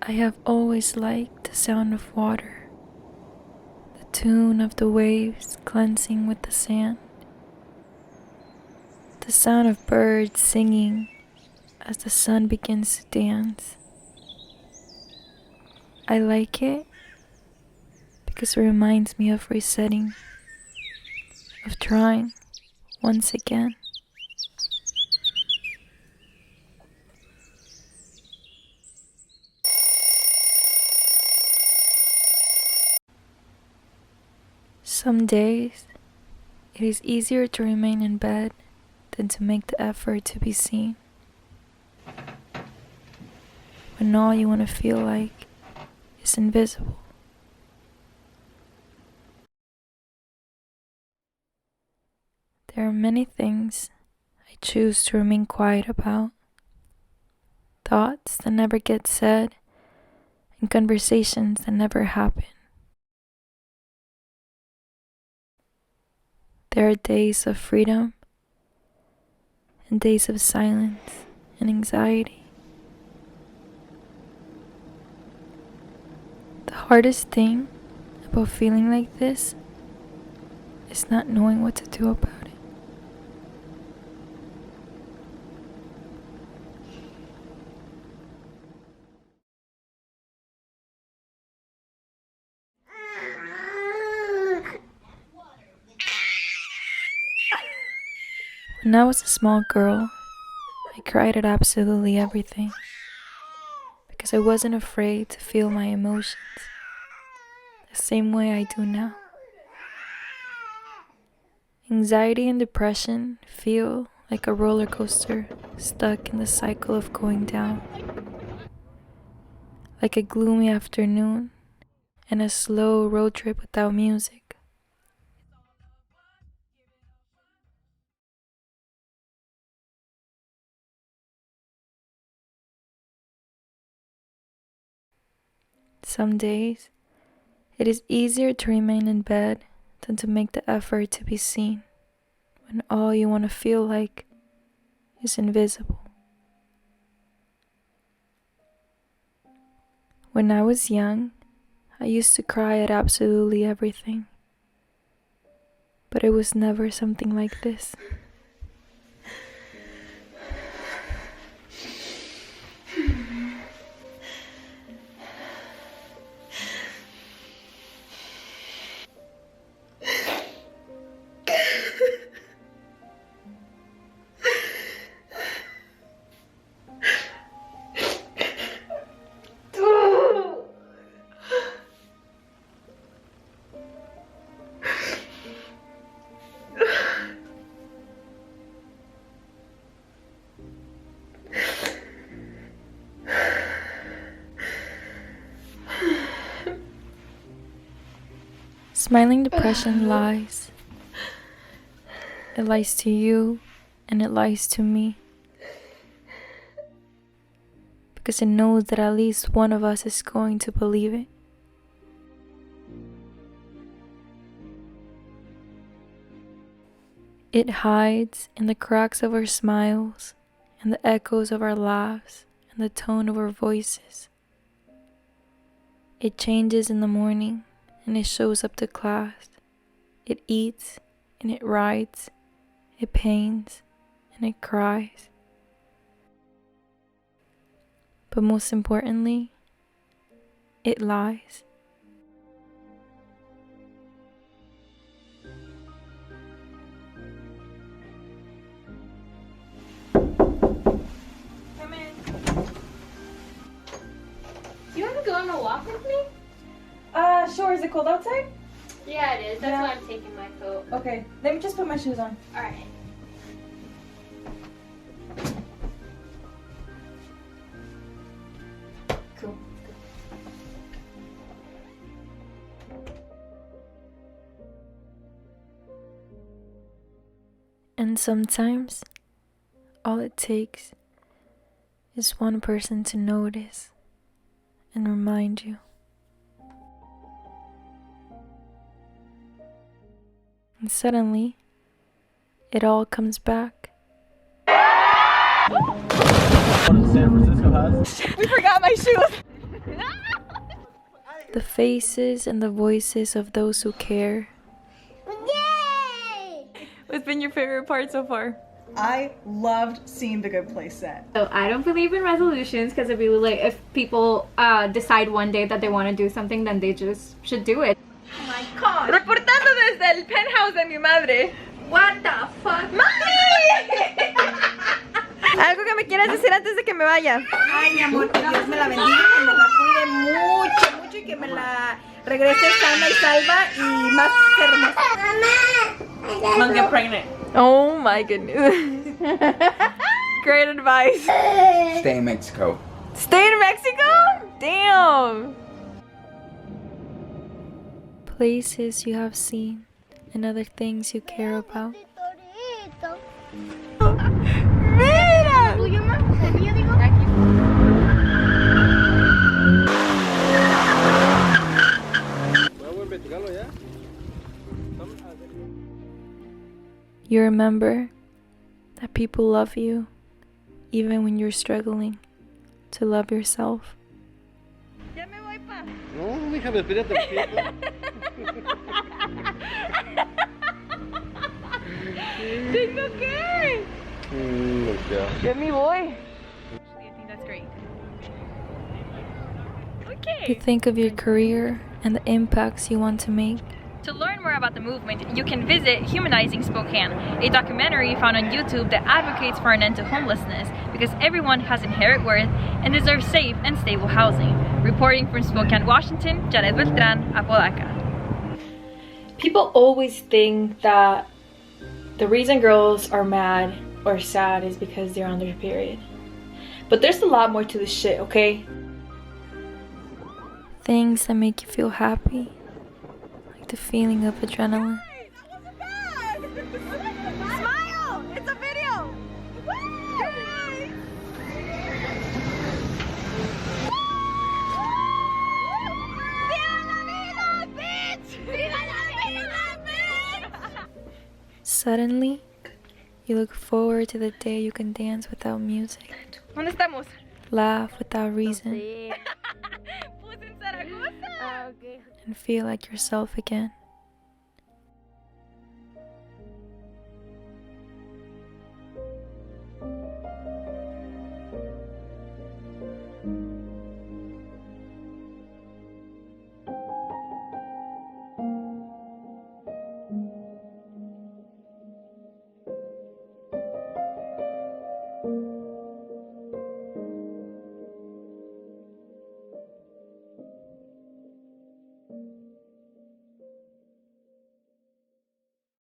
I have always liked the sound of water, the tune of the waves cleansing with the sand, the sound of birds singing as the sun begins to dance. I like it because it reminds me of resetting, of trying once again. Some days, it is easier to remain in bed than to make the effort to be seen. When all you want to feel like is invisible. There are many things I choose to remain quiet about. Thoughts that never get said and conversations that never happen. There are days of freedom and days of silence and anxiety. The hardest thing about feeling like this is not knowing what to do about it. When I was a small girl, I cried at absolutely everything because I wasn't afraid to feel my emotions the same way I do now. Anxiety and depression feel like a roller coaster stuck in the cycle of going down, like a gloomy afternoon and a slow road trip without music. Some days, it is easier to remain in bed than to make the effort to be seen, when all you want to feel like is invisible. When I was young, I used to cry at absolutely everything, but it was never something like this. Smiling depression lies. It lies to you and it lies to me. Because it knows that at least one of us is going to believe it. It hides in the cracks of our smiles and the echoes of our laughs and the tone of our voices. It changes in the morning and it shows up to class. It eats and it rides. It pains and it cries. But most importantly, it lies. Come in. Do you want to go on a walk with me? Sure. Is it cold outside? Yeah, it is. That's Yeah. why I'm taking my coat. Okay. Let me just put my shoes on. Alright. Cool. And sometimes, all it takes is one person to notice and remind you. And suddenly, it all comes back. San Francisco has. We forgot my shoes. The faces and the voices of those who care. Yay! What's been your favorite part so far? I loved seeing the Good Place set. So I don't believe in resolutions because I feel like if people decide one day that they want to do something, then they just should do it. Oh my god. Reportando desde el penthouse de mi madre. What the fuck? Algo que me quieras decir antes de que me vaya. Ay, mi amor, que Dios me la bendiga, que me la cuide mucho, mucho y que me la regrese sana y salva y más hermosa. Don't get pregnant. Oh my goodness. Great advice. Stay in Mexico. Stay in Mexico? Damn. Places you have seen and other things you care about. Mira. ¿Tuyo, ma? ¿El mío, digo? You remember that people love you even when you're struggling to love yourself. Ya me voy, pa. No, mija, espérate un poquito. Tengo que. Ya. Ya me voy. I think that's great. Okay. You think of your career and the impacts you want to make. To learn more about the movement, you can visit Humanizing Spokane, a documentary found on YouTube that advocates for an end to homelessness because everyone has inherent worth and deserves safe and stable housing. Reporting from Spokane, Washington, Jared Beltran, Apodaca. People always think that the reason girls are mad or sad is because they're on their period. But there's a lot more to this shit, okay? Things that make you feel happy, like the feeling of adrenaline. Smile! It's a video! Suddenly, you look forward to the day you can dance without music, ¿Dónde estamos? laugh without reason, Pues en Zaragoza. and feel like yourself again.